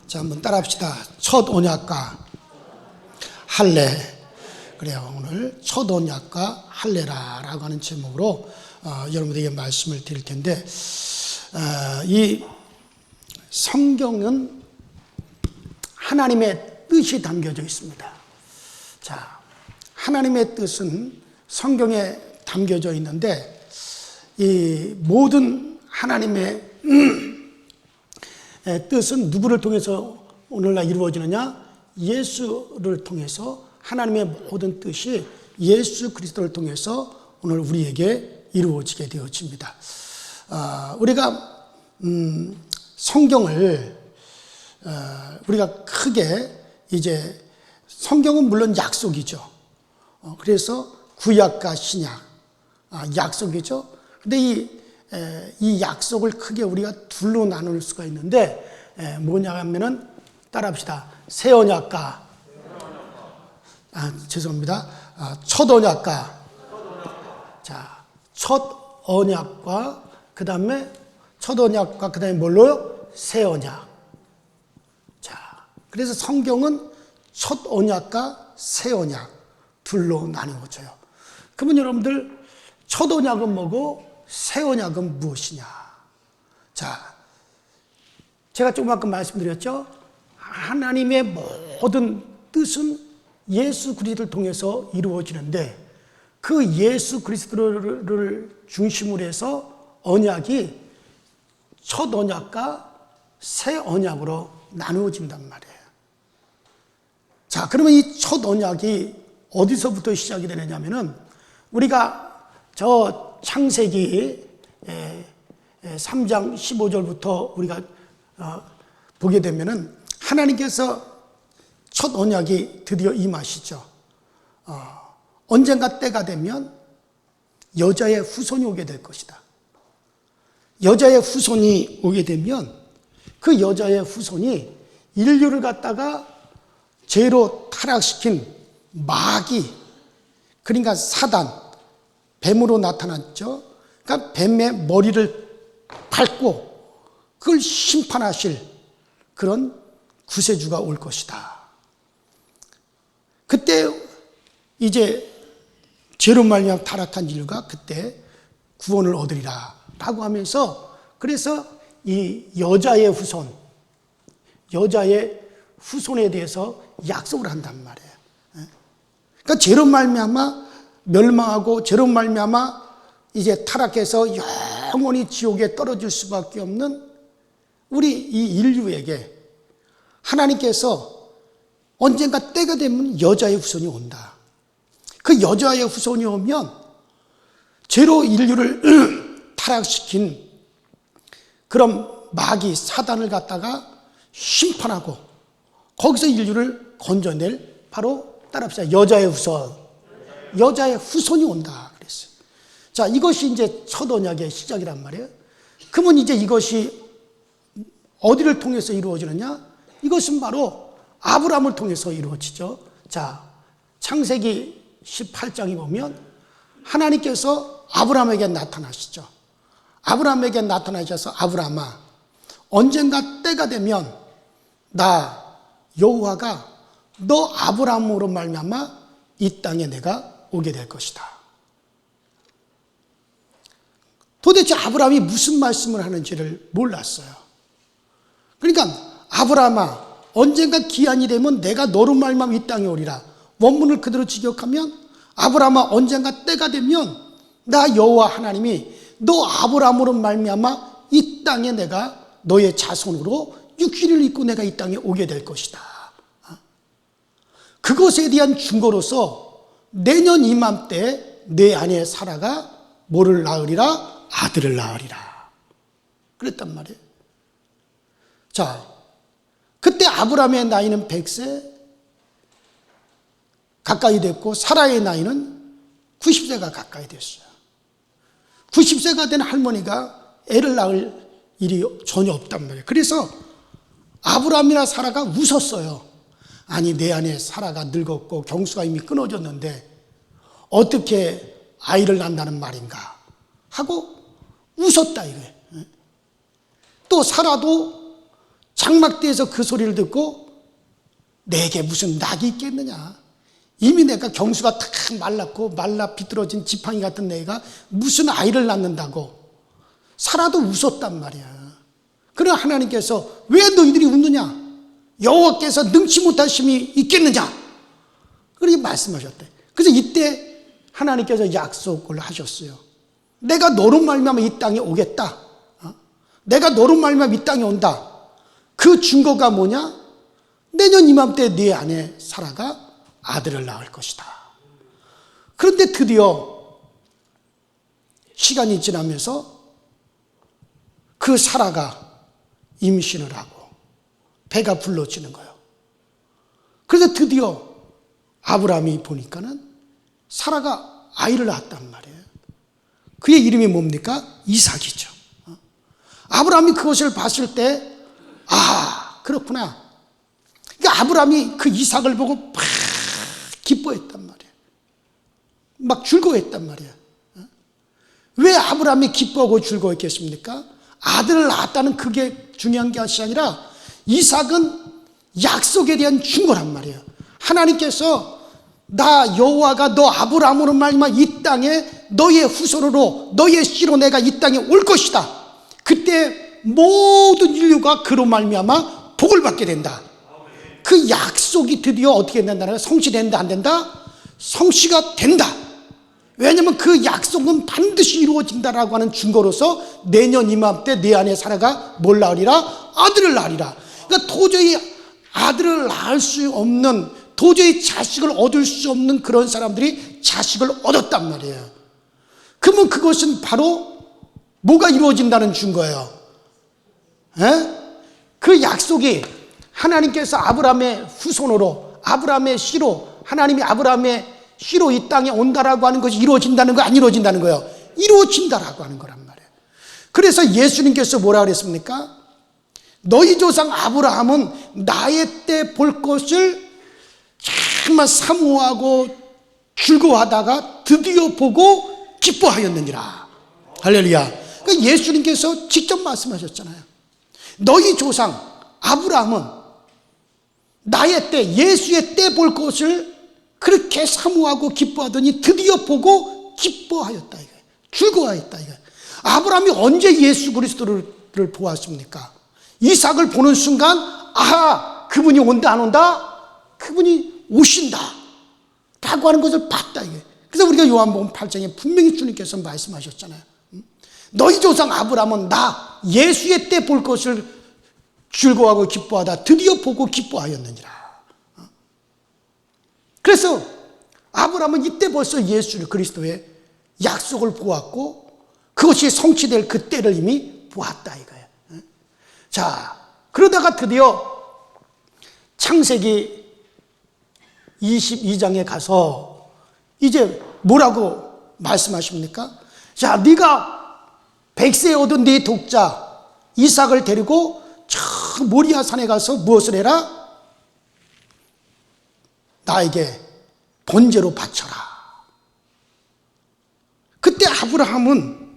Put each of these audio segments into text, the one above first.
자, 한번 따라합시다. 첫 언약과 할례. 그래요. 오늘 첫 언약과 할례라라고 하는 제목으로 여러분들에게 말씀을 드릴 텐데, 이 성경은 하나님의 뜻이 담겨져 있습니다. 자, 하나님의 뜻은 성경에 담겨져 있는데, 이 모든 하나님의 뜻은 누구를 통해서 오늘날 이루어지느냐? 예수를 통해서 하나님의 모든 뜻이 예수 그리스도를 통해서 오늘 우리에게 이루어지게 되어집니다. 우리가 성경을 우리가 크게 이제 성경은 물론 약속이죠. 그래서 구약과 신약 약속이죠. 근데 이 약속을 크게 우리가 둘로 나눌 수가 있는데, 뭐냐 하면은 따라합시다. 새 언약과 죄송합니다. 첫 언약과, 자, 첫 언약과 그다음에 첫 언약과 그다음에 뭘로요? 새 언약. 자, 그래서 성경은 첫 언약과 새 언약 둘로 나누어져요. 그러면 여러분들 첫 언약은 뭐고 새 언약은 무엇이냐? 자, 제가 조금 말씀드렸죠. 하나님의 모든 뜻은 예수 그리스도를 통해서 이루어지는데, 그 예수 그리스도를 중심으로 해서 언약이 첫 언약과 새 언약으로 나누어진단 말이에요. 자, 그러면 이 첫 언약이 어디서부터 시작이 되느냐면은, 우리가 저 창세기 3장 15절부터 우리가 보게 되면은 하나님께서 첫 언약이 드디어 임하시죠. 언젠가 때가 되면 여자의 후손이 오게 될 것이다. 여자의 후손이 오게 되면 그 여자의 후손이 인류를 갖다가 죄로 타락시킨 마귀, 그러니까 사단, 뱀으로 나타났죠. 그러니까 뱀의 머리를 밟고 그걸 심판하실 그런 구세주가 올 것이다. 그때 이제 죄로 말미암아 타락한 인류가 그때 구원을 얻으리라 라고 하면서, 그래서 이 여자의 후손에 대해서 약속을 한단 말이에요. 그러니까 죄로 말미암아 멸망하고 죄로 말미암아 이제 타락해서 영원히 지옥에 떨어질 수밖에 없는 우리 이 인류에게 하나님께서 언젠가 때가 되면 여자의 후손이 온다. 그 여자의 후손이 오면 죄로 인류를 타락시킨 그런 마귀 사단을 갖다가 심판하고 거기서 인류를 건져낼, 바로 따라합시다. 여자의 후손이 온다 그랬어요. 자, 이것이 이제 첫 언약의 시작이란 말이에요. 그러면 이제 이것이 어디를 통해서 이루어지느냐? 이것은 바로 아브라함을 통해서 이루어지죠. 자, 창세기 18장에 보면 하나님께서 아브라함에게 나타나시죠. 아브라함에게 나타나셔서, 아브라함아, 언젠가 때가 되면 나 여호와가 너 아브라함으로 말미암아 이 땅에 내가 오게 될 것이다. 도대체 아브라함이 무슨 말씀을 하는지를 몰랐어요. 그러니까 아브라함아, 언젠가 기한이 되면 내가 너로 말미암아 이 땅에 오리라. 원문을 그대로 직역하면, 아브라함아, 언젠가 때가 되면 나 여호와 하나님이 너 아브라함으로 말미암아 이 땅에 내가 너의 자손으로 육신을 입고 내가 이 땅에 오게 될 것이다. 그것에 대한 증거로서 내년 이맘때 내 아내 사라가 뭐를 낳으리라? 아들을 낳으리라. 그랬단 말이에요. 자, 그때 아브라함의 나이는 100세 가까이 됐고, 사라의 나이는 90세가 가까이 됐어요. 90세가 된 할머니가 애를 낳을 일이 전혀 없단 말이에요. 그래서 아브라함이나 사라가 웃었어요. 아니, 내 아내 사라가 늙었고 경수가 이미 끊어졌는데 어떻게 아이를 낳는다는 말인가 하고 웃었다 이거예요. 또 사라도 장막대에서 그 소리를 듣고 내게 무슨 낙이 있겠느냐. 이미 내가 경수가 탁 말랐고 말라 비뚤어진 지팡이 같은 내가 무슨 아이를 낳는다고 사라도 웃었단 말이야. 그러나 하나님께서 왜 너희들이 웃느냐? 여호와께서 능치 못하심이 있겠느냐? 그렇게 말씀하셨대. 그래서 이때 하나님께서 약속을 하셨어요. 내가 너로 말미암아 이 땅에 오겠다. 내가 너로 말미암아 이 땅에 온다. 그 증거가 뭐냐? 내년 이맘때 네 아내 사라가 아들을 낳을 것이다. 그런데 드디어 시간이 지나면서 그 사라가 임신을 하고 배가 불러지는 거예요. 그래서 드디어 아브라함이 보니까는 사라가 아이를 낳았단 말이에요. 그의 이름이 뭡니까? 이삭이죠. 아브라함이 그것을 봤을 때 그렇구나. 그러니까 아브라함이 그 이삭을 보고 막 기뻐했단 말이에요. 막 즐거워했단 말이에요. 왜 아브라함이 기뻐하고 즐거워했겠습니까? 아들을 낳았다는 그게 중요한 것이 아니라 이삭은 약속에 대한 증거란 말이에요. 하나님께서 나 여호와가 너 아브라함으로 말미암아 이 땅에 너의 후손으로 너의 씨로 내가 이 땅에 올 것이다. 그때 모든 인류가 그로 말미암아 복을 받게 된다. 그 약속이 드디어 어떻게 된다는 거야? 성취된다 안 된다? 성취가 된다. 왜냐하면 그 약속은 반드시 이루어진다라고 하는 증거로서 내년 이맘때 내 아내 사라가 뭘 낳으리라? 아들을 낳으리라. 그러니까 도저히 아들을 낳을 수 없는, 도저히 자식을 얻을 수 없는 그런 사람들이 자식을 얻었단 말이에요. 그러면 그것은 바로 뭐가 이루어진다는 증거예요? 그 약속이 하나님께서 아브라함의 후손으로, 아브라함의 씨로, 하나님이 아브라함의 씨로 이 땅에 온다라고 하는 것이 이루어진다는 거, 안 이루어진다는 거예요? 이루어진다라고 하는 거란 말이에요. 그래서 예수님께서 뭐라 그랬습니까? 너희 조상 아브라함은 나의 때 볼 것을 정말 사모하고 즐거워하다가 드디어 보고 기뻐하였느니라. 할렐루야. 그러니까 예수님께서 직접 말씀하셨잖아요. 너희 조상 아브라함은 나의 때, 예수의 때 볼 것을 그렇게 사모하고 기뻐하더니 드디어 보고 기뻐하였다 이거예요. 즐거워하였다 이거예요. 아브라함이 언제 예수 그리스도를 보았습니까? 이삭을 보는 순간 그분이 온다 안 온다? 그분이 오신다 라고 하는 것을 봤다 이거예요. 그래서 우리가 요한복음 8장에 분명히 주님께서 말씀하셨잖아요. 너희 조상 아브라함은 나 예수의 때 볼 것을 즐거워하고 기뻐하다 드디어 보고 기뻐하였느니라. 그래서 아브라함은 이때 벌써 예수 그리스도의 약속을 보았고 그것이 성취될 그 때를 이미 보았다 이거예요. 자, 그러다가 드디어 창세기 22장에 가서 이제 뭐라고 말씀하십니까? 자, 네가 백세에 얻은 네 독자 이삭을 데리고 저 모리아 산에 가서 무엇을 해라? 나에게 번제로 바쳐라. 그때 아브라함은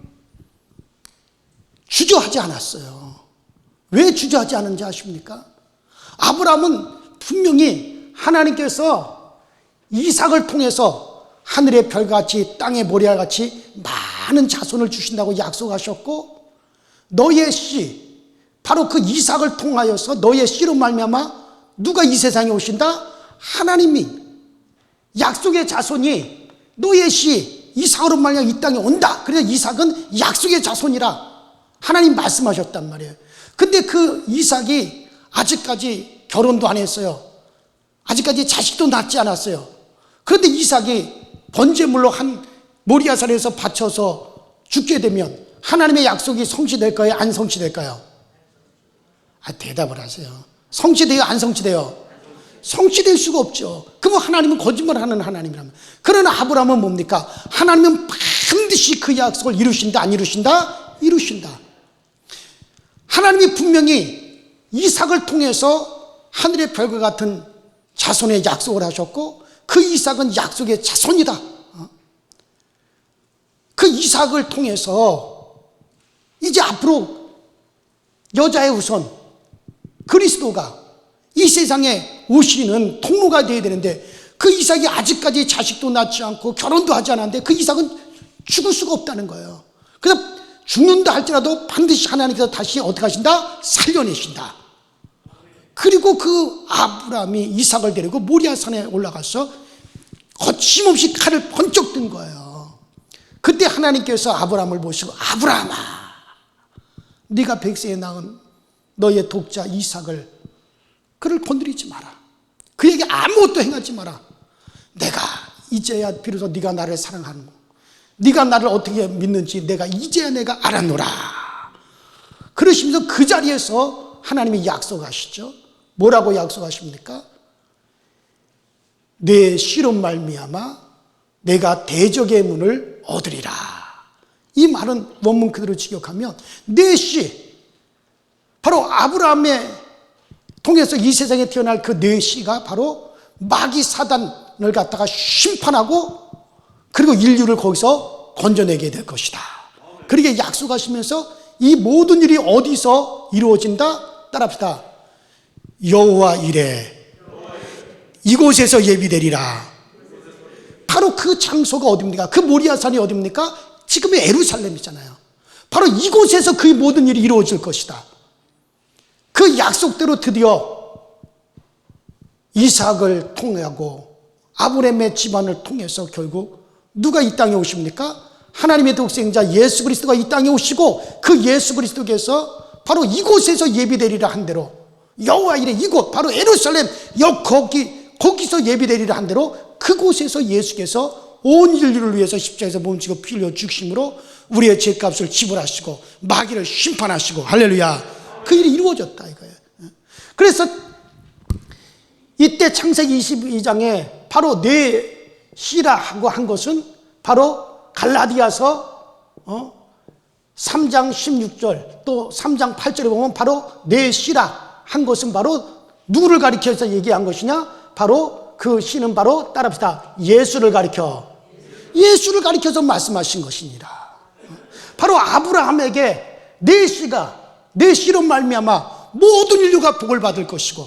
주저하지 않았어요. 왜 주저하지 않은지 아십니까? 아브라함은 분명히 하나님께서 이삭을 통해서 하늘의 별같이 땅의 모래알같이 많은 자손을 주신다고 약속하셨고 너의 씨, 바로 그 이삭을 통하여서 너의 씨로 말미암아 누가 이 세상에 오신다? 하나님이 약속의 자손이 너의 씨 이삭으로 말미암아 이 땅에 온다. 그래서 이삭은 약속의 자손이라 하나님 말씀하셨단 말이에요. 근데 그 이삭이 아직까지 결혼도 안 했어요. 아직까지 자식도 낳지 않았어요. 그런데 이삭이 번제물로 한 모리아산에서 바쳐서 죽게 되면 하나님의 약속이 성취될까요? 안 성취될까요? 대답을 하세요. 성취돼요? 안 성취돼요? 성취될 수가 없죠. 그러면 하나님은 거짓말하는 하나님이라면. 그러나 아브라함은 뭡니까? 하나님은 반드시 그 약속을 이루신다 안 이루신다? 이루신다. 하나님이 분명히 이삭을 통해서 하늘의 별과 같은 자손의 약속을 하셨고 그 이삭은 약속의 자손이다. 그 이삭을 통해서 이제 앞으로 여자의 후손 그리스도가 이 세상에 오시는 통로가 되어야 되는데 그 이삭이 아직까지 자식도 낳지 않고 결혼도 하지 않았는데 그 이삭은 죽을 수가 없다는 거예요. 그래서 죽는다 할지라도 반드시 하나님께서 다시 어떻게 하신다? 살려내신다. 그리고 그 아브라함이 이삭을 데리고 모리아 산에 올라가서 거침없이 칼을 번쩍 든 거예요. 그때 하나님께서 아브라함을 보시고 아브라함아, 네가 백세에 낳은 너의 독자 이삭을 그를 건드리지 마라. 그에게 아무것도 행하지 마라. 내가 이제야 비로소 네가 나를 사랑하는 거, 네가 나를 어떻게 믿는지 내가 이제야 내가 알았노라. 그러시면서 그 자리에서 하나님이 약속하시죠. 뭐라고 약속하십니까? 내 씨로 말미암아 내가 대적의 문을 얻으리라. 이 말은 원문 그대로 직역하면 내 씨, 바로 아브라함의 통해서 이 세상에 태어날 그 내 씨가 바로 마귀 사단을 갖다가 심판하고 그리고 인류를 거기서 건져내게 될 것이다. 그렇게 약속하시면서 이 모든 일이 어디서 이루어진다? 따라합시다. 여호와 이레, 이곳에서 예비되리라. 바로 그 장소가 어디입니까? 그 모리아산이 어디입니까? 지금의 예루살렘이잖아요. 바로 이곳에서 그 모든 일이 이루어질 것이다. 그 약속대로 드디어 이삭을 통하고 아브라함의 집안을 통해서 결국 누가 이 땅에 오십니까? 하나님의 독생자 예수 그리스도가 이 땅에 오시고 그 예수 그리스도께서 바로 이곳에서 예비되리라 한 대로 여호와 이레, 이곳 바로 예루살렘 거기서 예비되리라 한 대로 그곳에서 예수께서 온 인류를 위해서 십자가에서 몸지고 피 흘려 죽으심으로 우리의 죄값을 지불하시고 마귀를 심판하시고, 할렐루야, 그 일이 이루어졌다 이거예요. 그래서 이때 창세기 22장에 바로 내 씨라고 한 것은 바로 갈라디아서 3장 16절 또 3장 8절에 보면 바로 내 씨라 한 것은 바로 누구를 가리켜서 얘기한 것이냐? 바로 그 씨는 바로 따라합시다. 예수를 가리켜서 말씀하신 것이니라. 바로 아브라함에게 내 씨로 말미암아 모든 인류가 복을 받을 것이고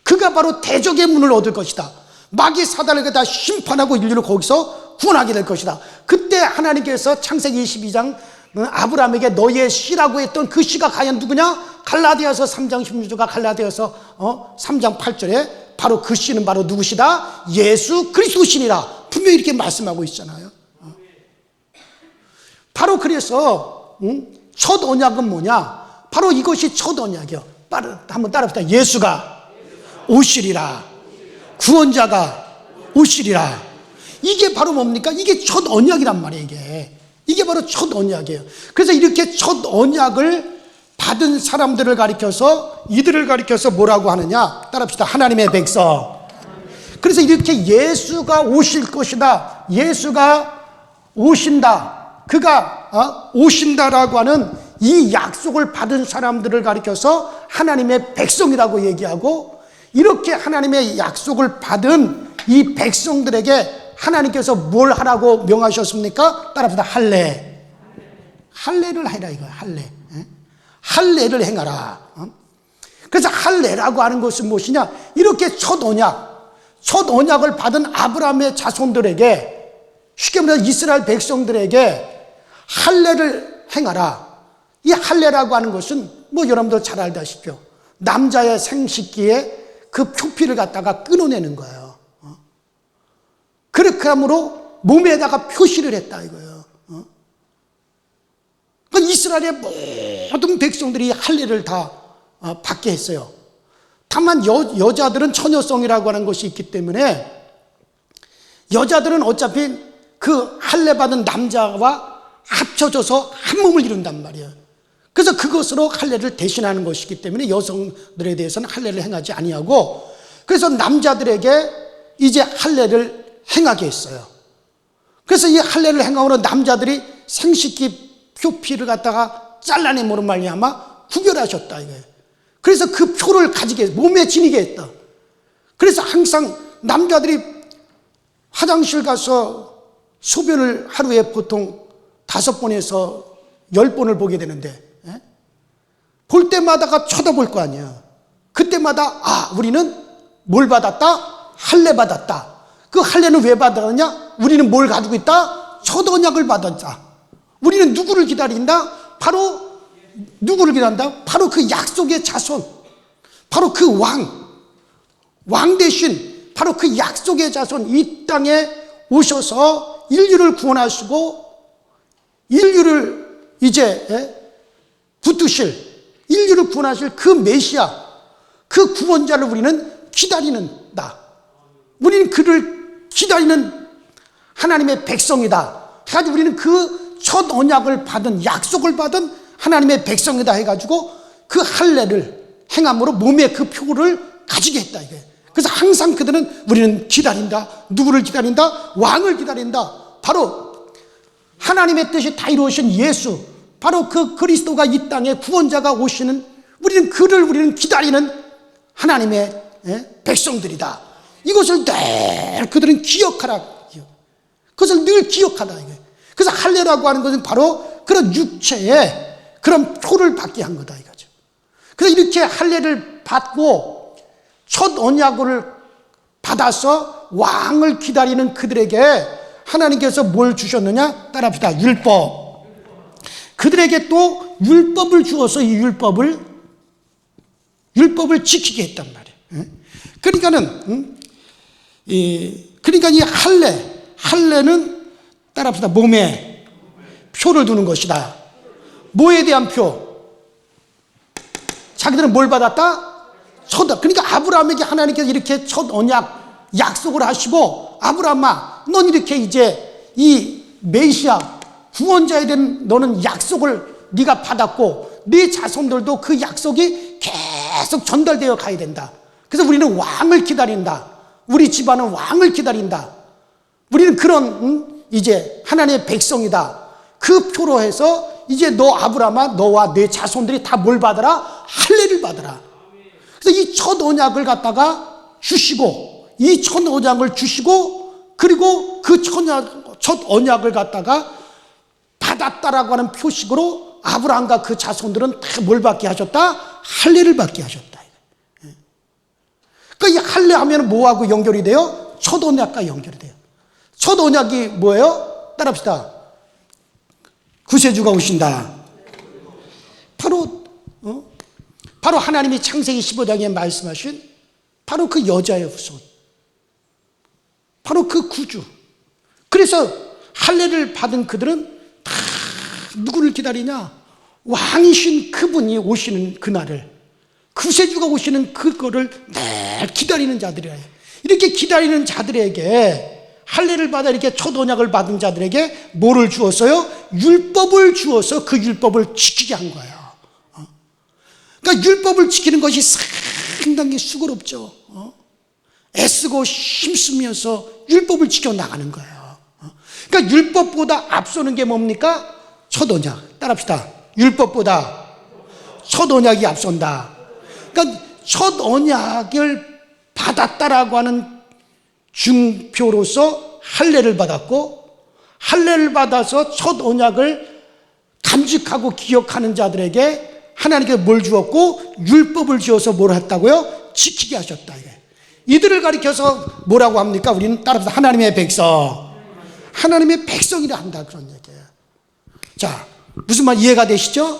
그가 바로 대적의 문을 얻을 것이다. 마귀 사단을 다 심판하고 인류를 거기서 구원하게 될 것이다. 그때 하나님께서 창세기 22장 아브라함에게 너의 씨라고 했던 그 씨가 과연 누구냐? 갈라디아서 3장 16절과 갈라디아서 3장 8절에 바로 그 씨는 바로 누구시다? 예수 그리스도시니라. 분명히 이렇게 말씀하고 있잖아요. 바로 그래서 첫 언약은 뭐냐? 바로 이것이 첫 언약이요. 한번 따라합시다. 예수가 오시리라. 구원자가 오시리라. 이게 바로 뭡니까? 이게 첫 언약이란 말이에요. 이게 바로 첫 언약이에요. 그래서 이렇게 첫 언약을 받은 사람들을 가리켜서 이들을 가리켜서 뭐라고 하느냐? 따라합시다. 하나님의 백성. 그래서 이렇게 예수가 오실 것이다, 예수가 오신다, 그가 오신다라고 하는 이 약속을 받은 사람들을 가리켜서 하나님의 백성이라고 얘기하고, 이렇게 하나님의 약속을 받은 이 백성들에게 하나님께서 뭘 하라고 명하셨습니까? 따라합시다. 할례를 해라 이거야. 할례를 행하라. 그래서 할례라고 하는 것은 무엇이냐? 이렇게 첫 언약을 받은 아브라함의 자손들에게, 쉽게 말해서 이스라엘 백성들에게 할례를 행하라. 이 할례라고 하는 것은 뭐 여러분들 잘 알다시피 남자의 생식기에 그 표피를 갖다가 끊어내는 거예요. 그렇게 함으로 몸에다가 표시를 했다 이거예요. 그러니까 이스라엘의 모든 백성들이 할례를 다 받게 했어요. 다만 여자들은 처녀성이라고 하는 것이 있기 때문에 여자들은 어차피 그 할례 받은 남자와 합쳐져서 한 몸을 이룬단 말이에요. 그래서 그것으로 할례를 대신하는 것이기 때문에 여성들에 대해서는 할례를 행하지 아니하고, 그래서 남자들에게 이제 할례를 행하게 했어요. 그래서 이 할례를 행함으로 남자들이 생식기 표피를 갖다가 잘라내므로 말미암아 구별하셨다 이거예요. 그래서 그 표를 가지게 몸에 지니게 했다. 그래서 항상 남자들이 화장실 가서 소변을 하루에 보통 5번에서 10번을 보게 되는데, 볼 때마다가 쳐다볼 거 아니야. 그때마다 우리는 뭘 받았다? 할례 받았다. 그 할례는 왜 받았냐? 우리는 뭘 가지고 있다? 첫 언약을 받았다. 우리는 누구를 기다린다? 바로 누구를 기다린다? 바로 그 약속의 자손, 바로 그 왕 대신 바로 그 약속의 자손, 이 땅에 오셔서 인류를 구원하시고 인류를 이제 붙드실, 인류를 구원하실 그 메시아, 그 구원자를 우리는 기다리는다. 우리는 그를 기다리는 하나님의 백성이다. 해가지고 우리는 그 첫 언약을 받은, 약속을 받은 하나님의 백성이다 해가지고 그 할례를 행함으로 몸의 그 표를 가지게 했다 이게. 그래서 항상 그들은 우리는 기다린다. 누구를 기다린다? 왕을 기다린다. 바로 하나님의 뜻이 다 이루어진 예수, 바로 그 그리스도가 이 땅에 구원자가 오시는, 우리는 기다리는 하나님의 백성들이다. 이것을 늘 그들은 기억하라. 그것을 늘 기억하라 이게. 그래서 할례라고 하는 것은 바로 그런 육체의 그런 표를 받게 한 거다 이거죠. 그래서 이렇게 할례를 받고 첫 언약을 받아서 왕을 기다리는 그들에게 하나님께서 뭘 주셨느냐? 따라합시다. 율법. 그들에게 또 율법을 주어서 이 율법을 지키게 했단 말이에요. 그러니까 이 할례는 따라합시다. 몸에 표를 두는 것이다. 뭐에 대한 표? 자기들은 뭘 받았다? 그러니까 아브라함에게 하나님께서 이렇게 첫 언약 약속을 하시고, 아브라함아, 넌 이렇게 이제 이 메시아 구원자에 대한 너는 약속을 네가 받았고 네 자손들도 그 약속이 계속 전달되어 가야 된다. 그래서 우리는 왕을 기다린다. 우리 집안은 왕을 기다린다. 우리는 그런 이제 하나님의 백성이다. 그 표로 해서 이제 너 아브라함아, 너와 내 자손들이 다 뭘 받아라? 할례를 받아라. 그래서 이 첫 언약을 갖다가 주시고, 이 첫 언약을 주시고, 그리고 그 첫 언약을 갖다가 받았다라고 하는 표식으로 아브라함과 그 자손들은 다 뭘 받게 하셨다? 할례를 받게 하셨다. 그러니까 이 할례 하면 뭐하고 연결이 돼요? 첫 언약과 연결이 돼요. 첫 언약이 뭐예요? 따라합시다. 구세주가 오신다. 바로 하나님이 창세기 15장에 말씀하신 바로 그 여자의 후손, 바로 그 구주. 그래서 할례를 받은 그들은 다 누구를 기다리냐? 왕이신 그분이 오시는 그날을, 구세주가 오시는 그거를 늘 기다리는 자들이에요. 이렇게 기다리는 자들에게 할례를 받아 이렇게 첫 언약을 받은 자들에게 뭐를 주었어요? 율법을 주어서 그 율법을 지키게 한 거예요. 그러니까 율법을 지키는 것이 상당히 수고롭죠. 애쓰고 힘쓰면서 율법을 지켜나가는 거예요. 그러니까 율법보다 앞서는 게 뭡니까? 첫 언약. 따라합시다. 율법보다 첫 언약이 앞선다. 그러니까 첫 언약을 받았다라고 하는 증표로서 할례를 받았고, 할례를 받아서 첫 언약을 간직하고 기억하는 자들에게 하나님께서 뭘 주었고? 율법을 주어서 뭘 했다고요? 지키게 하셨다. 이들을 가리켜서 뭐라고 합니까? 우리는 따라서 하나님의 백성, 하나님의 백성이라 한다, 그런 얘기예요. 자, 무슨 말 이해가 되시죠?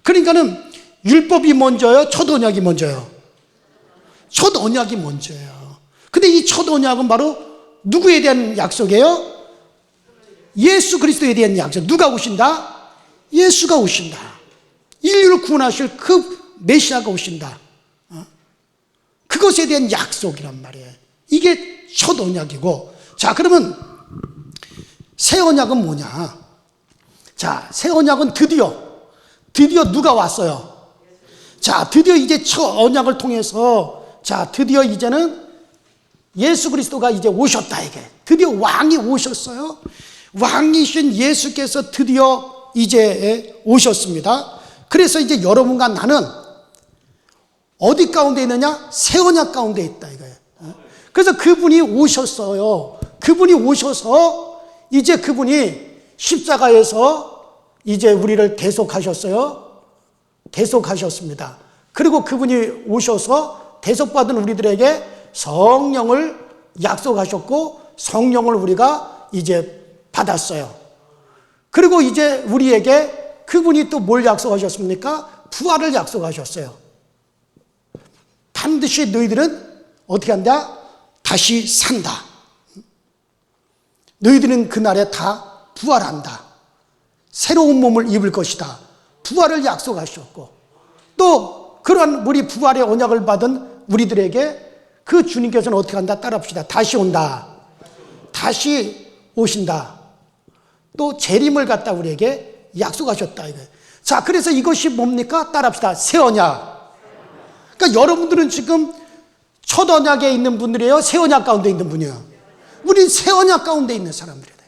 그러니까는 율법이 먼저요? 첫 언약이 먼저요? 첫 언약이 먼저예요. 근데 이 첫 언약은 바로 누구에 대한 약속이에요? 예수 그리스도에 대한 약속. 누가 오신다? 예수가 오신다. 인류를 구원하실 그 메시아가 오신다. 그것에 대한 약속이란 말이에요. 이게 첫 언약이고, 자, 그러면 새 언약은 뭐냐? 자, 새 언약은 드디어 누가 왔어요? 자, 드디어 이제 첫 언약을 통해서, 자, 드디어 이제는 예수 그리스도가 이제 오셨다, 이게. 드디어 왕이 오셨어요. 왕이신 예수께서 드디어 이제 오셨습니다. 그래서 이제 여러분과 나는 어디 가운데 있느냐? 새 언약 가운데 있다, 이거예요. 그래서 그분이 오셨어요. 그분이 오셔서 이제 그분이 십자가에서 이제 우리를 대속하셨어요. 대속하셨습니다. 그리고 그분이 오셔서 대속받은 우리들에게 성령을 약속하셨고 성령을 우리가 이제 받았어요. 그리고 이제 우리에게 그분이 또 뭘 약속하셨습니까? 부활을 약속하셨어요. 반드시 너희들은 어떻게 한다? 다시 산다. 너희들은 그날에 다 부활한다. 새로운 몸을 입을 것이다. 부활을 약속하셨고 또 그런 우리 부활의 언약을 받은 우리들에게 그 주님께서는 어떻게 한다? 따라합시다. 다시 온다. 다시 오신다. 또 재림을 갖다 우리에게 약속하셨다. 자, 그래서 이것이 뭡니까? 따라합시다. 새 언약. 그러니까 여러분들은 지금 첫 언약에 있는 분들이에요? 새 언약 가운데 있는 분이에요? 우린 새 언약 가운데 있는 사람들이에요.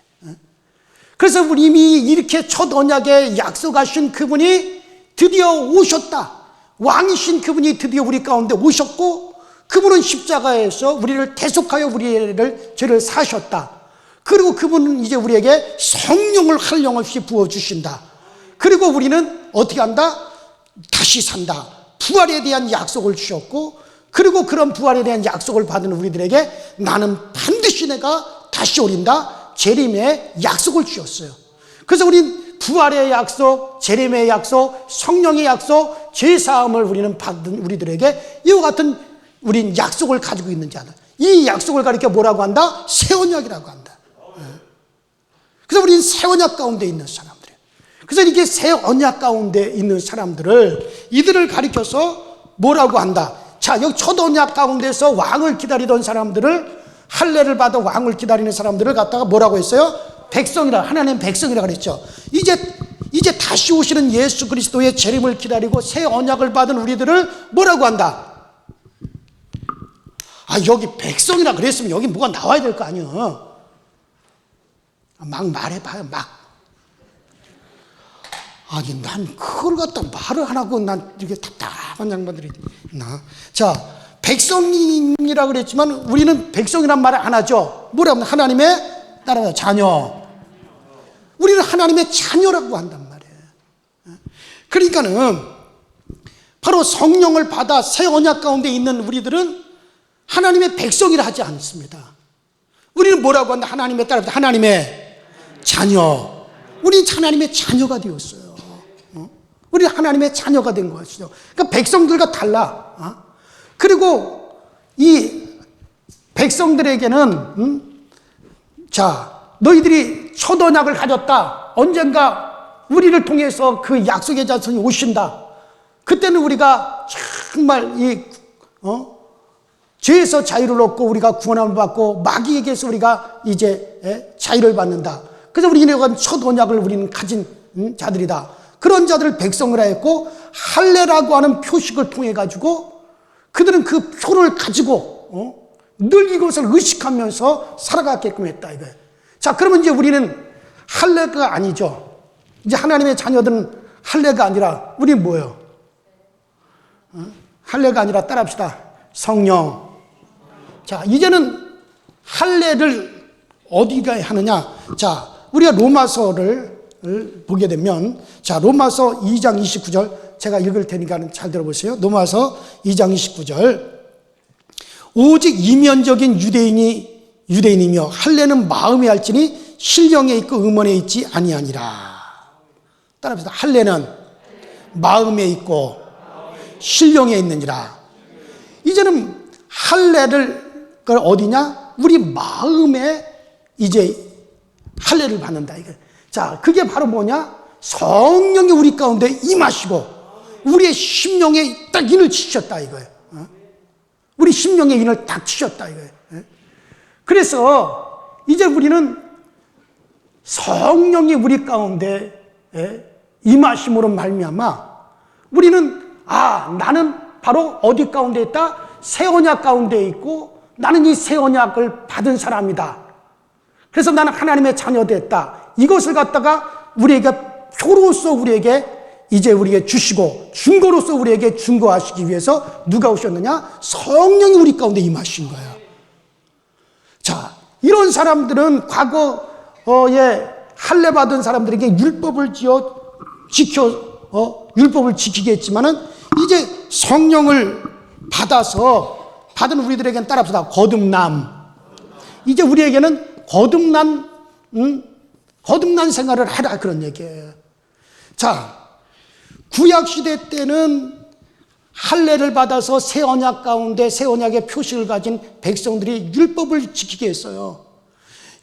그래서 우리 이미 이렇게 첫 언약에 약속하신 그분이 드디어 오셨다. 왕이신 그분이 드디어 우리 가운데 오셨고 그분은 십자가에서 우리를 대속하여 우리를 죄를 사셨다. 그리고 그분은 이제 우리에게 성령을 한량없이 부어주신다. 그리고 우리는 어떻게 한다? 다시 산다. 부활에 대한 약속을 주셨고 그리고 그런 부활에 대한 약속을 받은 우리들에게 나는 반드시 내가 다시 오린다. 재림의 약속을 주셨어요. 그래서 우린 부활의 약속, 재림의 약속, 성령의 약속, 죄사함을 우리는 받은 우리들에게 이와 같은 우린 약속을 가지고 있는 자들. 이 약속을 가리켜 뭐라고 한다? 새 언약이라고 한다. 그래서 우리는 새 언약 가운데 있는 사람들이에요. 그래서 이렇게 새 언약 가운데 있는 사람들을 이들을 가리켜서 뭐라고 한다? 자, 여기 첫 언약 가운데서 왕을 기다리던 사람들을 할례를 받아 왕을 기다리는 사람들을 갖다가 뭐라고 했어요? 백성이라, 하나님 백성이라 그랬죠. 이제 다시 오시는 예수 그리스도의 재림을 기다리고 새 언약을 받은 우리들을 뭐라고 한다? 아, 여기 백성이라 그랬으면 여기 뭐가 나와야 될 거 아니에요. 막 말해봐요, 막. 아니, 난 그걸 갖다 말을 안 하고 난 이렇게 답답한 양반들이 있나. 자, 백성이라 그랬지만 우리는 백성이란 말을 안 하죠. 뭐라면 하나님의 따라 자녀. 우리는 하나님의 자녀라고 한단 말이에요. 그러니까는 바로 성령을 받아 새 언약 가운데 있는 우리들은 하나님의 백성이라 하지 않습니다. 우리는 뭐라고 한다? 하나님의 따라 하나님의 자녀. 우리는 하나님의 자녀가 되었어요. 우리는 하나님의 자녀가 된 것이죠. 그러니까 백성들과 달라. 그리고 이 백성들에게는 자, 너희들이 첫 언약을 가졌다. 언젠가 우리를 통해서 그 약속의 자손이 오신다. 그때는 우리가 정말 죄에서 자유를 얻고 우리가 구원함을 받고 마귀에게서 우리가 이제 자유를 받는다. 그래서 우리는 첫 언약을 우리는 가진 자들이다. 그런 자들을 백성이라 했고 할례라고 하는 표식을 통해 가지고 그들은 그 표를 가지고 늘 이것을 의식하면서 살아갔게끔 했다 이거예요. 자, 그러면 이제 우리는 할례가 아니죠. 이제 하나님의 자녀들은 할례가 아니라 우리는 뭐예요? 할례가 아니라 따라합시다. 성령. 자, 이제는 할례를 어디가 하느냐? 자, 우리가 로마서를 보게 되면 자, 로마서 2장 29절 제가 읽을 테니까 잘 들어보세요. 로마서 2장 29절. 오직 이면적인 유대인이며 할례는 마음에 할지니 신령에 있고 음원에 있지 아니하니라. 따라합시다. 할례는 마음에 있고 신령에 있느니라. 이제는 할례를 어디냐? 우리 마음에 이제 할례를 받는다 이거. 자, 그게 바로 뭐냐? 성령이 우리 가운데 임하시고 우리의 심령에 딱 인을 치셨다 이거예요. 우리 심령에 인을 딱 치셨다 이거예요. 그래서 이제 우리는 성령이 우리 가운데 임하심으로 말미암아 우리는 나는 바로 어디 가운데 있다? 새 언약 가운데 있고 나는 이 새 언약을 받은 사람이다. 그래서 나는 하나님의 자녀 됐다. 이것을 갖다가 우리에게 표로서 우리에게 이제 우리에게 주시고 증거로서 우리에게 증거하시기 위해서 누가 오셨느냐? 성령이 우리 가운데 임하신 거예요. 자, 이런 사람들은 과거에 할례 받은 사람들에게 율법을 지켜 율법을 지키게 했지만은 이제 성령을 받은 우리들에게는 따라합시다. 거듭남. 이제 우리에게는 거듭난 생활을 하라 그런 얘기예요. 자, 구약시대 때는 할례를 받아서 새 언약 가운데 새 언약의 표식을 가진 백성들이 율법을 지키게 했어요.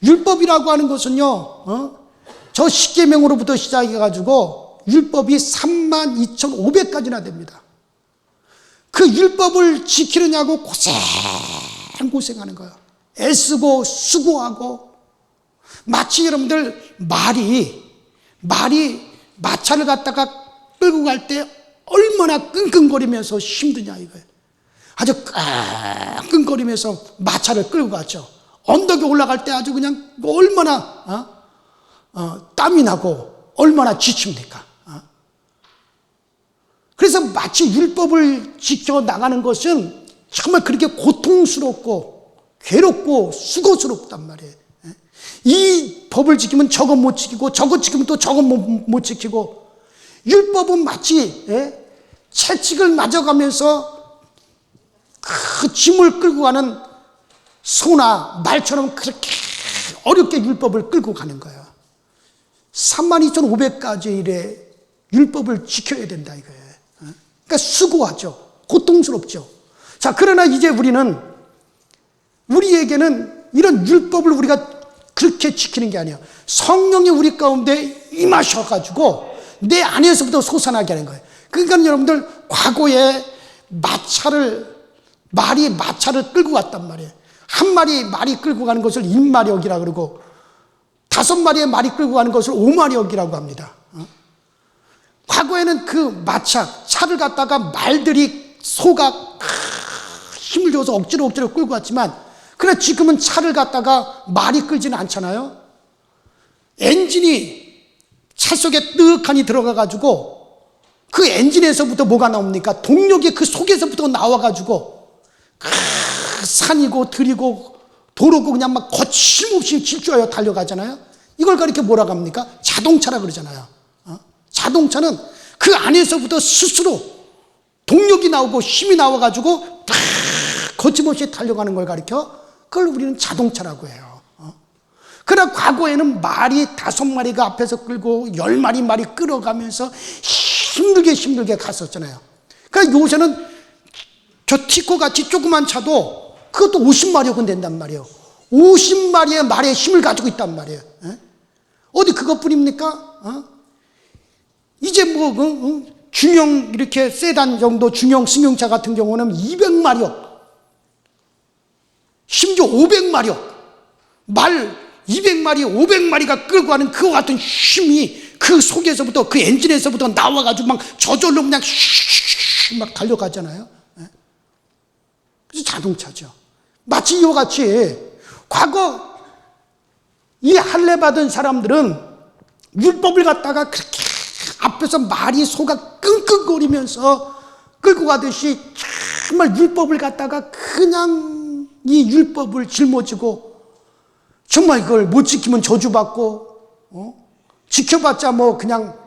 율법이라고 하는 것은요, 저 십계명으로부터 시작해가지고 율법이 32,500가지나 됩니다. 그 율법을 지키느냐고 고생하는 거예요. 애쓰고 수고하고. 마치 여러분들 말이 마차를 갖다가 끌고 갈 때 얼마나 끙끙거리면서 힘드냐 이거예요. 아주 끙끙거리면서 마차를 끌고 갔죠. 언덕에 올라갈 때 아주 그냥 얼마나 땀이 나고 얼마나 지칩니까? 그래서 마치 율법을 지켜나가는 것은 정말 그렇게 고통스럽고 괴롭고 수고스럽단 말이에요. 이 법을 지키면 저거 못 지키고 저거 지키면 또 저거 못 지키고. 율법은 마치 채찍을 맞아가면서 그 짐을 끌고 가는 소나 말처럼 그렇게 어렵게 율법을 끌고 가는 거예요. 32,500가지의 율법을 지켜야 된다 이거예요. 그러니까 수고하죠. 고통스럽죠. 자, 그러나 이제 우리에게는 이런 율법을 우리가 그렇게 지키는 게 아니에요. 성령이 우리 가운데 임하셔가지고 내 안에서부터 솟아나게 하는 거예요. 그러니까 여러분들 과거에 말이 마차를 끌고 갔단 말이에요. 한 마리 말이 끌고 가는 것을 인마력이라고 그러고 5마리의 말이 끌고 가는 것을 오마력이라고 합니다. 과거에는 그 차를 갖다가 소가 힘을 줘서 억지로 끌고 갔지만, 그러나 지금은 차를 갖다가 말이 끌지는 않잖아요. 엔진이 차 속에 뜨악하니 들어가가지고 그 엔진에서부터 뭐가 나옵니까? 동력이 그 속에서부터 나와가지고 산이고 들이고 도로고 그냥 막 거침없이 질주하여 달려가잖아요. 이걸 가리켜 뭐라고 합니까? 자동차라 그러잖아요. 자동차는 그 안에서부터 스스로 동력이 나오고 힘이 나와가지고 거침없이 달려가는 걸 가리켜 그걸 우리는 자동차라고 해요. 그러나 과거에는 말이 5마리가 앞에서 끌고 10마리 말이 끌어가면서 힘들게 갔었잖아요. 그러니까 요새는 저 티코 같이 조그만 차도 그것도 50마력은 된단 말이에요. 50마리의 말의 힘을 가지고 있단 말이에요. 어디 그것뿐입니까? 이제 중형 이렇게 세단 정도 중형 승용차 같은 경우는 200마력, 심지어 500마력, 말 200마리, 500마리가 끌고 가는 그와 같은 힘이 그 속에서부터, 그 엔진에서부터 나와가지고 막 저절로 그냥 막 달려가잖아요. 그래서 자동차죠. 마치 이와 같이 과거 이 할례 받은 사람들은 율법을 갖다가 그렇게 앞에서 소가 끙끙거리면서 끌고 가듯이 정말 율법을 갖다가 그냥 이 율법을 짊어지고 정말 그걸 못 지키면 저주받고 지켜봤자 그냥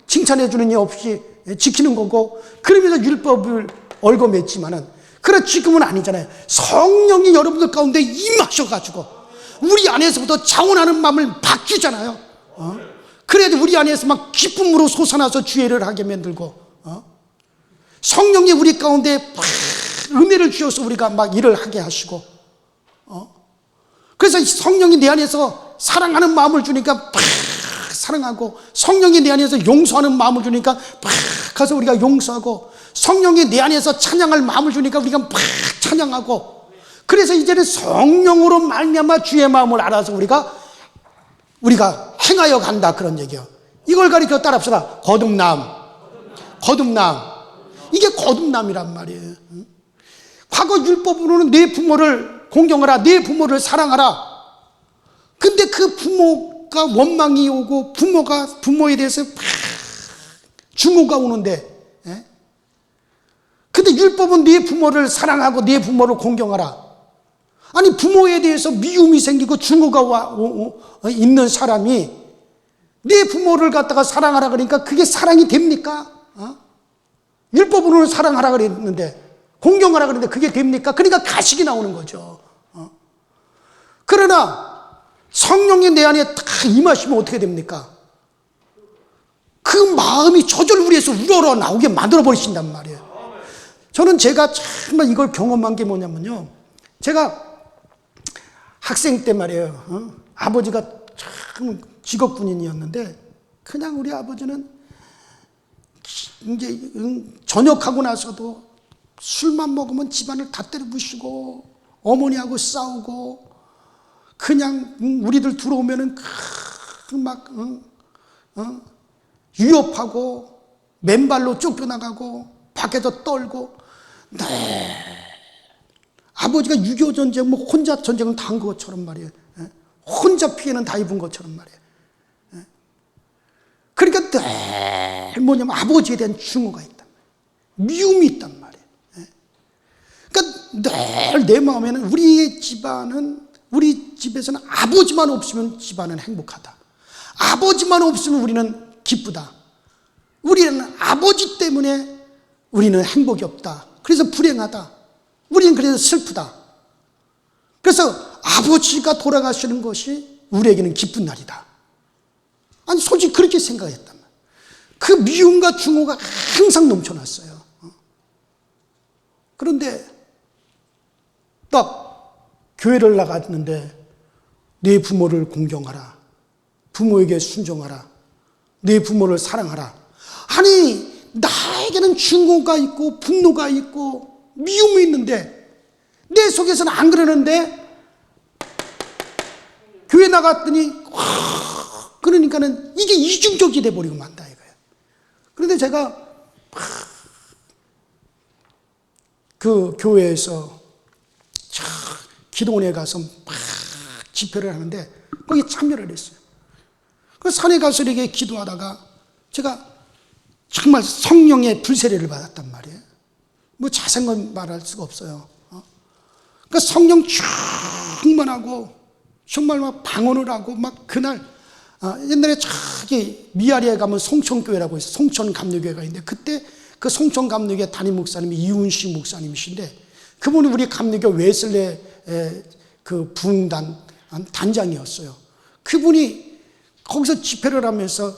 칭찬해 주는 일 없이 지키는 거고, 그러면서 율법을 얽어맸지만은, 그러나 지금은 아니잖아요. 성령이 여러분들 가운데 임하셔가지고 우리 안에서부터 자원하는 마음을 바뀌잖아요. 그래도 우리 안에서 막 기쁨으로 솟아나서 주의를 하게 만들고, 성령이 우리 가운데 은혜를 주셔서 우리가 막 일을 하게 하시고, 그래서 성령이 내 안에서 사랑하는 마음을 주니까 사랑하고, 성령이 내 안에서 용서하는 마음을 주니까 가서 우리가 용서하고, 성령이 내 안에서 찬양할 마음을 주니까 우리가 찬양하고, 그래서 이제는 성령으로 말미암아 주의 마음을 알아서 우리가 행하여 간다 그런 얘기예요. 이걸 가리켜 따라합시다. 거듭남. 이게 거듭남이란 말이에요. 과거 율법으로는 내 부모를 공경하라, 내 부모를 사랑하라. 근데 그 부모가 원망이 오고 부모에 대해서 증오가 오는데, 근데 율법은 네 부모를 사랑하고 네 부모를 공경하라. 아니 부모에 대해서 미움이 생기고 증오가 있는 사람이 네 부모를 갖다가 사랑하라 그러니까 그게 사랑이 됩니까? 율법으로는 사랑하라 그랬는데, 공경하라 그랬는데 그게 됩니까? 그러니까 가식이 나오는 거죠. 그러나 성령이 내 안에 딱 임하시면 어떻게 됩니까? 그 마음이 저절로 우리에서 우러러 나오게 만들어 버리신단 말이에요. 저는 제가 정말 이걸 경험한 게 뭐냐면요, 제가 학생 때 말이에요, 아버지가 참 직업군인이었는데, 그냥 우리 아버지는 이제 전역하고 나서도 술만 먹으면 집안을 다 때려 부시고 어머니하고 싸우고, 그냥 우리들 들어오면은 막 위협하고 맨발로 쫓겨나가고 밖에서 떨고. 네, 아버지가 6.25 전쟁 뭐 혼자 전쟁을 다 한 것처럼 말이에요. 혼자 피해는 다 입은 것처럼 말이에요. 그러니까 늘 뭐냐면 아버지에 대한 증오가 있단 말이에요. 미움이 있단 말이에요. 그러니까 늘 내 마음에는 우리 집안은, 우리 집에서는 아버지만 없으면 집안은 행복하다, 아버지만 없으면 우리는 기쁘다, 우리는 아버지 때문에 우리는 행복이 없다, 그래서 불행하다, 우리는 그래서 슬프다. 그래서 아버지가 돌아가시는 것이 우리에게는 기쁜 날이다. 아니 솔직히 그렇게 생각했단 말이에요. 그 미움과 증오가 항상 넘쳐났어요. 그런데 딱 교회를 나갔는데 네 부모를 공경하라, 부모에게 순종하라, 네 부모를 사랑하라. 아니 나에게는 증오가 있고 분노가 있고 미움이 있는데 내 속에서는 안 그러는데, 교회 나갔더니 그러니까는 이게 이중적이 돼버리고 만다 이거예요. 그런데 제가 그 교회에서 기도원에 가서 막 집회를 하는데 거기 참여를 했어요. 그 산에 가서 이렇게 기도하다가 제가 정말 성령의 불세례를 받았단 말이에요. 뭐 자세한 말할 수가 없어요. 그러니까 성령 충만하고 정말 막 방언을 하고 막 그날, 옛날에 저기 미아리에 가면 송천교회라고 있어요. 송천감리교회가 있는데 그때 그 송천감리교회 담임 목사님이 이훈식 목사님이신데, 그분이 우리 감리교 웨슬레 그 부흥단 단장이었어요. 그분이 거기서 집회를 하면서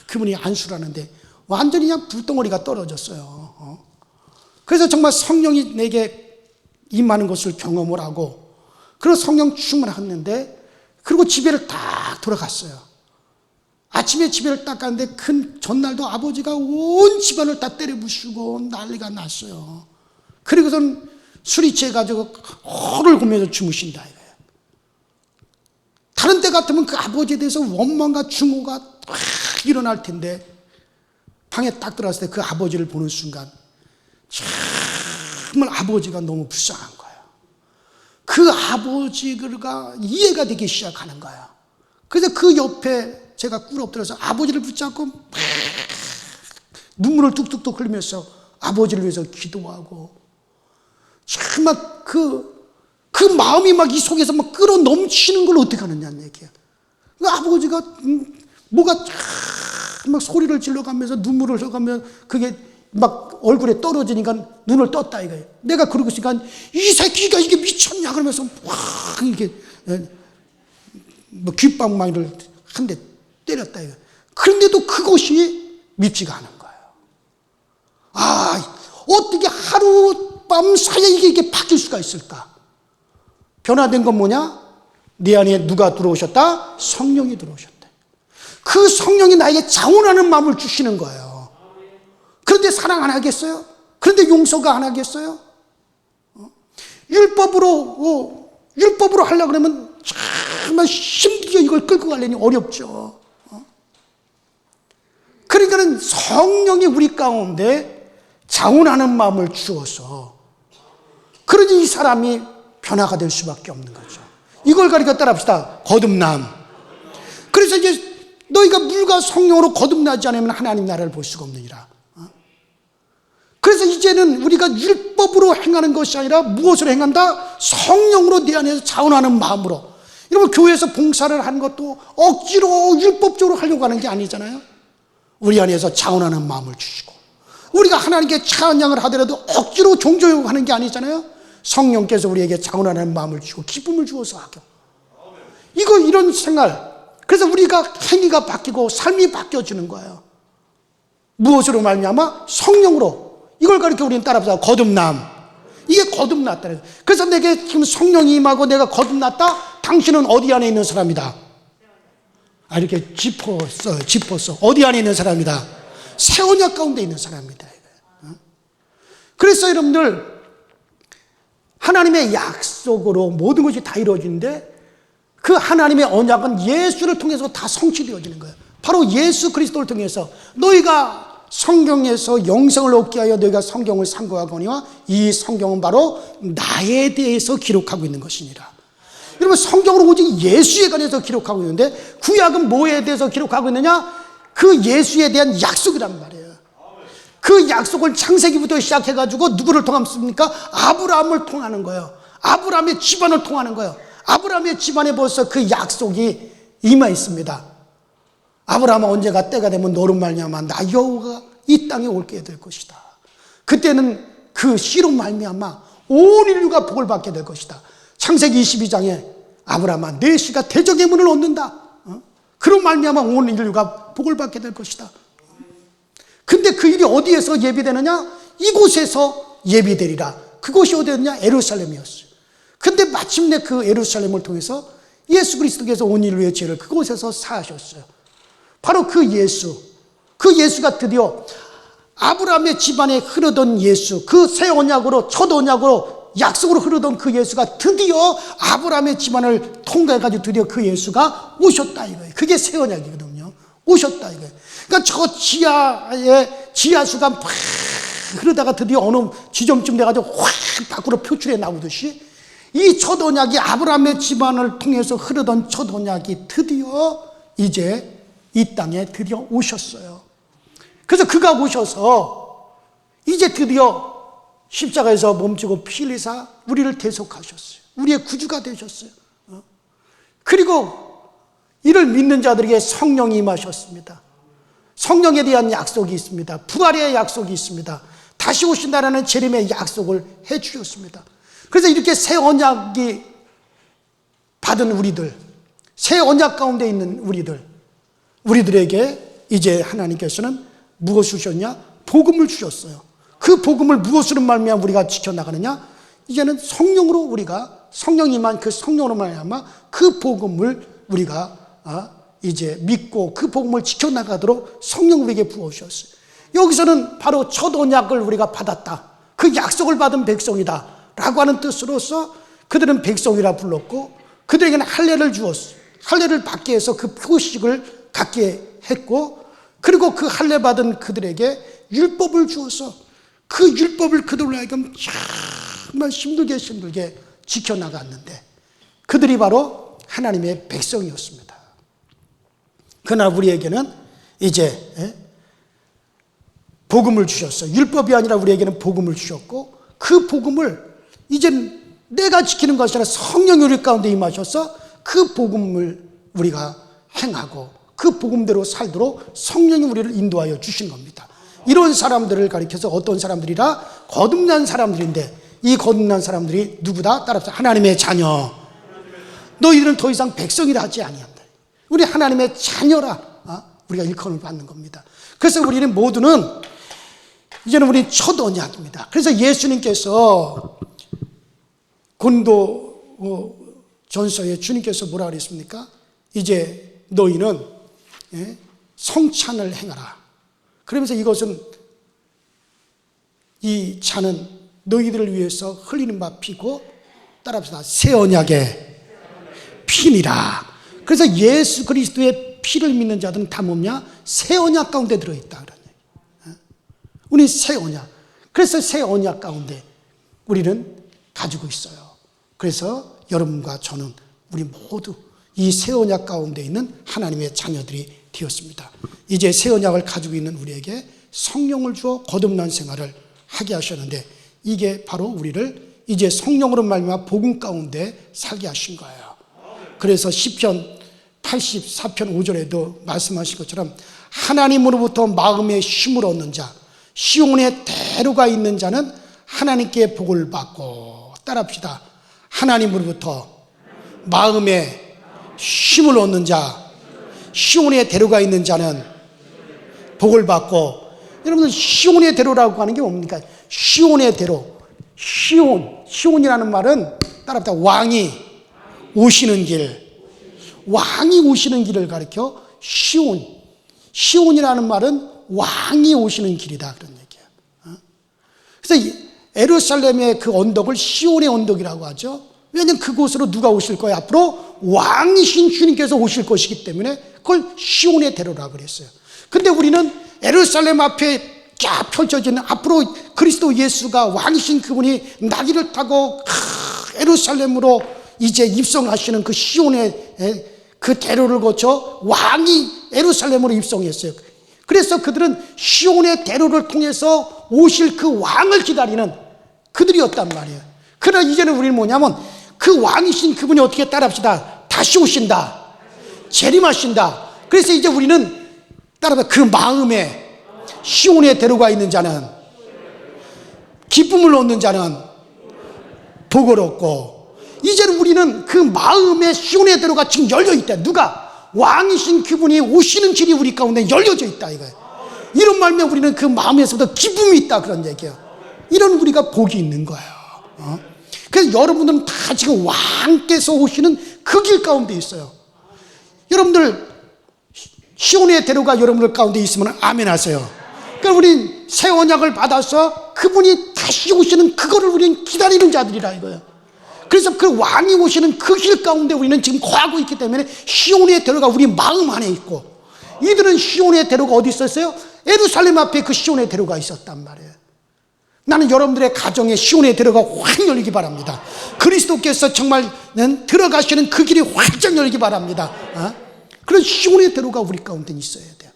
그분이 안수를 하는데 완전히 그냥 불덩어리가 떨어졌어요. 그래서 정말 성령이 내게 임하는 것을 경험을 하고, 그런 성령 충만했는데, 그리고 집에를 딱 돌아갔어요. 아침에 집에를 딱 갔는데 큰 전날도 아버지가 온 집안을 다 때려 부수고 난리가 났어요. 그리고선 술이 취해가지고 호를 구면서 주무신다 이거예요. 다른 때 같으면 그 아버지에 대해서 원망과 증오가 딱 일어날 텐데, 방에 딱 들어갔을 때 그 아버지를 보는 순간 정말 아버지가 너무 불쌍한 거예요. 그 아버지가 이해가 되기 시작하는 거예요. 그래서 그 옆에 제가 꿇어엎드려서 아버지를 붙잡고 눈물을 뚝뚝뚝 흘리면서 아버지를 위해서 기도하고, 정말 그 마음이 막 이 속에서 막 끌어 넘치는 걸 어떻게 하느냐는 얘기야. 그 아버지가 뭐가 막 소리를 질러가면서 눈물을 흘려가면서 그게 막 얼굴에 떨어지니까 눈을 떴다 이거예요. 내가 그러고 있으니까 이 새끼가 이게 미쳤냐 그러면서 확 이렇게 뭐 귓방망이를 한 대 때렸다 이거예요. 그런데도 그것이 밉지가 않은 거예요. 어떻게 하룻밤 사이에 이게 바뀔 수가 있을까? 변화된 건 뭐냐? 내 안에 누가 들어오셨다? 성령이 들어오셨다. 그 성령이 나에게 자원하는 마음을 주시는 거예요. 그런데 사랑 안 하겠어요? 그런데 용서가 안 하겠어요? 율법으로 하려고 그러면 정말 힘들게 이걸 끌고 가려니 어렵죠. 그러니까는 성령이 우리 가운데 자원하는 마음을 주어서, 그러니 이 사람이 변화가 될 수밖에 없는 거죠. 이걸 가리켜 따라합시다. 거듭남. 그래서 이제 너희가 물과 성령으로 거듭나지 않으면 하나님 나라를 볼 수가 없느니라. 그래서 이제는 우리가 율법으로 행하는 것이 아니라 무엇으로 행한다? 성령으로 내 안에서 자원하는 마음으로. 여러분, 교회에서 봉사를 하는 것도 억지로 율법적으로 하려고 하는 게 아니잖아요. 우리 안에서 자원하는 마음을 주시고, 우리가 하나님께 찬양을 하더라도 억지로 종교하려고 하는 게 아니잖아요. 성령께서 우리에게 자원하는 마음을 주고 기쁨을 주어서 하고, 이런 생활. 그래서 우리가 행위가 바뀌고 삶이 바뀌어지는 거예요. 무엇으로 말미암아? 성령으로. 이걸 가르쳐 우리는 따라서 거듭남. 이게 거듭났다는 거예요. 그래서 내게 지금 성령이 임하고 내가 거듭났다. 당신은 어디 안에 있는 사람이다? 이렇게 짚었어. 어디 안에 있는 사람이다? 새 언약 가운데 있는 사람이다. 그래서 여러분들, 하나님의 약속으로 모든 것이 다 이루어지는데, 그 하나님의 언약은 예수를 통해서 다 성취되어지는 거예요. 바로 예수 그리스도를 통해서 너희가 성경에서 영생을 얻게 하여 너희가 성경을 상고하거니와 이 성경은 바로 나에 대해서 기록하고 있는 것이니라. 여러분, 성경으로 오직 예수에 관해서 기록하고 있는데, 구약은 뭐에 대해서 기록하고 있느냐? 그 예수에 대한 약속이란 말이에요. 그 약속을 창세기부터 시작해가지고 누구를 통합습니까? 아브라함을 통하는 거예요. 아브라함의 집안을 통하는 거예요. 아브라함의 집안에 벌써 그 약속이 임해 있습니다. 아브라함아, 언제가 때가 되면 너로 말미암아 나 여호와가 이 땅에 올게 될 것이다. 그때는 그 씨로 말미암아 온 인류가 복을 받게 될 것이다. 창세기 22장에 아브라함아, 내 씨가 대적의 문을 얻는다. 그로 말미암아 온 인류가 복을 받게 될 것이다. 근데 그 일이 어디에서 예비되느냐? 이곳에서 예비되리라. 그곳이 어디였냐? 예루살렘이었어요. 근데 마침내 그 예루살렘을 통해서 예수 그리스도께서 온 인류의 죄를 그곳에서 사하셨어요. 바로 그 예수가 드디어 아브라함의 집안에 흐르던 예수, 그 새 언약으로, 첫 언약으로 약속으로 흐르던 그 예수가 드디어 아브라함의 집안을 통과해가지고 드디어 그 예수가 오셨다 이거예요. 그게 새 언약이거든요. 오셨다 이거예요. 그러니까 저 지하수가 막 흐르다가 드디어 어느 지점쯤 돼가지고 확 밖으로 표출해 나오듯이, 이 첫 언약이 아브라함의 집안을 통해서 흐르던 첫 언약이 드디어 이제 이 땅에 드디어 오셨어요. 그래서 그가 오셔서 이제 드디어 십자가에서 몸지고 피 흘리사 우리를 대속하셨어요. 우리의 구주가 되셨어요. 그리고 이를 믿는 자들에게 성령이 임하셨습니다. 성령에 대한 약속이 있습니다. 부활의 약속이 있습니다. 다시 오신다라는 재림의 약속을 해 주셨습니다. 그래서 이렇게 새 언약이 받은 우리들, 새 언약 가운데 있는 우리들에게 이제 하나님께서는 무엇을 주셨냐? 복음을 주셨어요. 그 복음을 무엇으로 말미암아 우리가 지켜나가느냐? 이제는 성령으로 우리가, 성령이만 그 성령으로 말미암아 그 복음을 우리가 이제 믿고 그 복음을 지켜나가도록 성령 우리에게 부어주셨어요. 여기서는 바로 첫 언약을 우리가 받았다, 그 약속을 받은 백성이다 라고 하는 뜻으로서 그들은 백성이라 불렀고, 그들에게는 할례를 주었어요. 할례를 받게 해서 그 표식을 갖게 했고, 그리고 그 할례 받은 그들에게 율법을 주어서 그 율법을 그들로 하여금 정말 힘들게 지켜나갔는데, 그들이 바로 하나님의 백성이었습니다. 그러나 우리에게는 이제 복음을 주셨어요. 율법이 아니라 우리에게는 복음을 주셨고, 그 복음을 이제 내가 지키는 것이 아니라 성령이 우리 가운데 임하셔서 그 복음을 우리가 행하고 그 복음대로 살도록 성령이 우리를 인도하여 주신 겁니다. 이런 사람들을 가리켜서 어떤 사람들이라? 거듭난 사람들인데, 이 거듭난 사람들이 누구다? 따라서 하나님의 자녀. 너희들은 더 이상 백성이라 하지 아니한다. 우리 하나님의 자녀라. 우리가 일컬음을 받는 겁니다. 그래서 우리는 모두는 이제는 우리 첫 언약입니다. 그래서 예수님께서 고린도 전서에 주님께서 뭐라 그랬습니까? 이제 너희는 성찬을 행하라. 그러면서 이것은, 이 잔은 너희들을 위해서 흘리는 바 피고, 따라합시다, 새 언약의 피니라. 그래서 예수 그리스도의 피를 믿는 자들은 다 뭐냐? 새 언약 가운데 들어있다 그런 얘기. 우리 새 언약. 그래서 새 언약 가운데 우리는 가지고 있어요. 그래서 여러분과 저는, 우리 모두 이 새 언약 가운데 있는 하나님의 자녀들이 되었습니다. 이제 새 언약을 가지고 있는 우리에게 성령을 주어 거듭난 생활을 하게 하셨는데, 이게 바로 우리를 이제 성령으로 말미암아 복음 가운데 살게 하신 거예요. 그래서 시편 84편 5절에도 말씀하신 것처럼 하나님으로부터 마음의 쉼을 얻는 자, 시온에 대로가 있는 자는 하나님께 복을 받고, 따라합시다. 하나님으로부터 마음의 쉼을 얻는 자, 시온에 대로가 있는 자는 복을 받고. 여러분들 시온의 대로라고 하는 게 뭡니까? 시온의 대로. 시온이라는 말은 따라합시다. 왕이 오시는 길, 왕이 오시는 길을 가리켜 시온이라는 말은 왕이 오시는 길이다, 그런 얘기예요. 그래서 예루살렘의 그 언덕을 시온의 언덕이라고 하죠. 왜냐하면 그곳으로 누가 오실 거예요? 앞으로 왕이신 주님께서 오실 것이기 때문에 그걸 시온의 대로라고 그랬어요. 근데 우리는 예루살렘 앞에 쫙 펼쳐지는, 앞으로 그리스도 예수가 왕이신 그분이 나귀를 타고 예루살렘으로 이제 입성하시는 그 시온의 그 대로를 거쳐 왕이 예루살렘으로 입성했어요. 그래서 그들은 시온의 대로를 통해서 오실 그 왕을 기다리는 그들이었단 말이에요. 그러나 이제는 우리는 뭐냐면 그 왕이신 그분이 어떻게 따라합시다. 다시 오신다. 재림하신다. 그래서 이제 우리는 따라서 그 마음에 시온의 대로가 있는 자는, 기쁨을 얻는 자는 복을 얻고, 이제는 우리는 그 마음의 시온의 대로가 지금 열려있다. 누가? 왕이신 그분이 오시는 길이 우리 가운데 열려져 있다 이거예요. 이런 말면 우리는 그 마음에서부터 기쁨이 있다, 그런 얘기예요. 이런 우리가 복이 있는 거예요. 그래서 여러분들은 다 지금 왕께서 오시는 그 길 가운데 있어요. 여러분들 시온의 대로가 여러분들 가운데 있으면 아멘 하세요. 그러니까 우린 새 언약을 받아서 그분이 다시 오시는 그거를 우리는 기다리는 자들이라 이거예요. 그래서 그 왕이 오시는 그 길 가운데 우리는 지금 거하고 있기 때문에 시온의 대로가 우리 마음 안에 있고, 이들은 시온의 대로가 어디 있었어요? 예루살렘 앞에 그 시온의 대로가 있었단 말이에요. 나는 여러분들의 가정에 시온의 대로가 확 열리기 바랍니다. 그리스도께서 정말 들어가시는 그 길이 활짝 열리기 바랍니다. 그런 시온의 대로가 우리 가운데 있어야 돼요.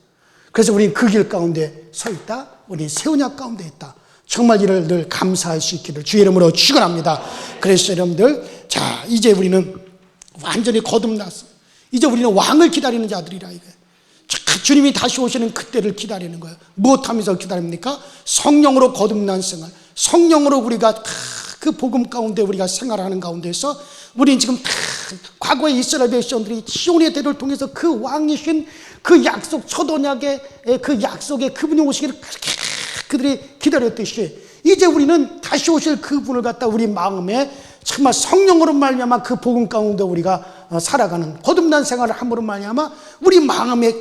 그래서 우리는 그 길 가운데 서 있다. 우리는 새 언약 가운데 있다. 정말 이를 늘 감사할 수 있기를 주의 이름으로 축원합니다. 그래서 여러분들, 자, 이제 우리는 완전히 거듭났어. 이제 우리는 왕을 기다리는 자들이라 이거예요. 주님이 다시 오시는 그때를 기다리는 거예요. 무엇하면서 기다립니까? 성령으로 거듭난 생활, 성령으로 우리가 그 복음 가운데 우리가 생활하는 가운데서 우리는 지금 과거의 이스라엘 백성들이 시온의 대로를 통해서 그 왕이신 그 약속, 첫 언약의 그 약속에 그분이 오시기를 그렇게 그들이 기다렸듯이, 이제 우리는 다시 오실 그분을 갖다 우리 마음에 정말 성령으로 말미암아 그 복음 가운데 우리가 살아가는 거듭난 생활을 함으로 말미암아 우리 마음에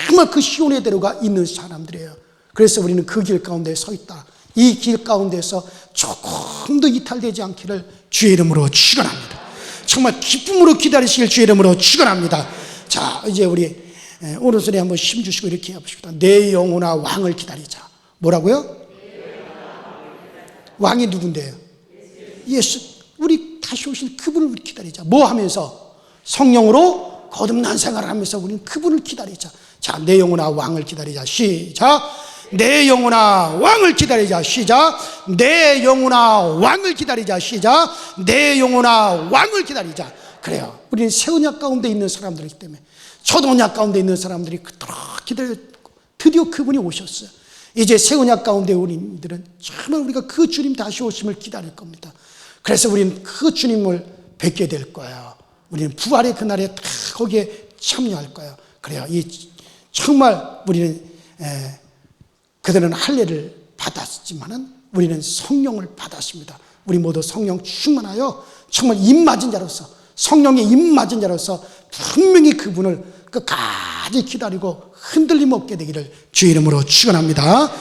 정말 그 시온의 대로가 있는 사람들이에요. 그래서 우리는 그 길 가운데 서 있다. 이 길 가운데서 조금도 이탈되지 않기를 주의 이름으로 축원합니다. 정말 기쁨으로 기다리시길 주의 이름으로 축원합니다. 자, 이제 우리 오른손에 한번 힘주시고 이렇게 해봅시다. 내 영혼아 왕을 기다리자. 뭐라고요? 왕이 누군데요? 예수. 우리 다시 오실 그분을 우리 기다리자. 뭐 하면서? 성령으로 거듭난 생활을 하면서 우리는 그분을 기다리자. 자, 내 영혼아 왕을 기다리자. 시작. 내 영혼아 왕을 기다리자. 시작. 내 영혼아 왕을 기다리자. 시작. 내 영혼아 왕을 기다리자. 그래요. 우리는 새 언약 가운데 있는 사람들이기 때문에, 첫 언약 가운데 있는 사람들이 그토록 기다렸고 드디어 그분이 오셨어요. 이제 새 언약 가운데 우리들은 정말 우리가 그 주님 다시 오심을 기다릴 겁니다. 그래서 우리는 그 주님을 뵙게 될 거예요. 우리는 부활의 그날에 다 거기에 참여할 거예요. 그래요. 정말 우리는 그들은 할례를 받았지만은 우리는 성령을 받았습니다. 우리 모두 성령 충만하여 정말 입맞은 자로서, 성령에 입맞은 자로서 분명히 그분을 끝까지 기다리고 흔들림 없게 되기를 주의 이름으로 축원합니다.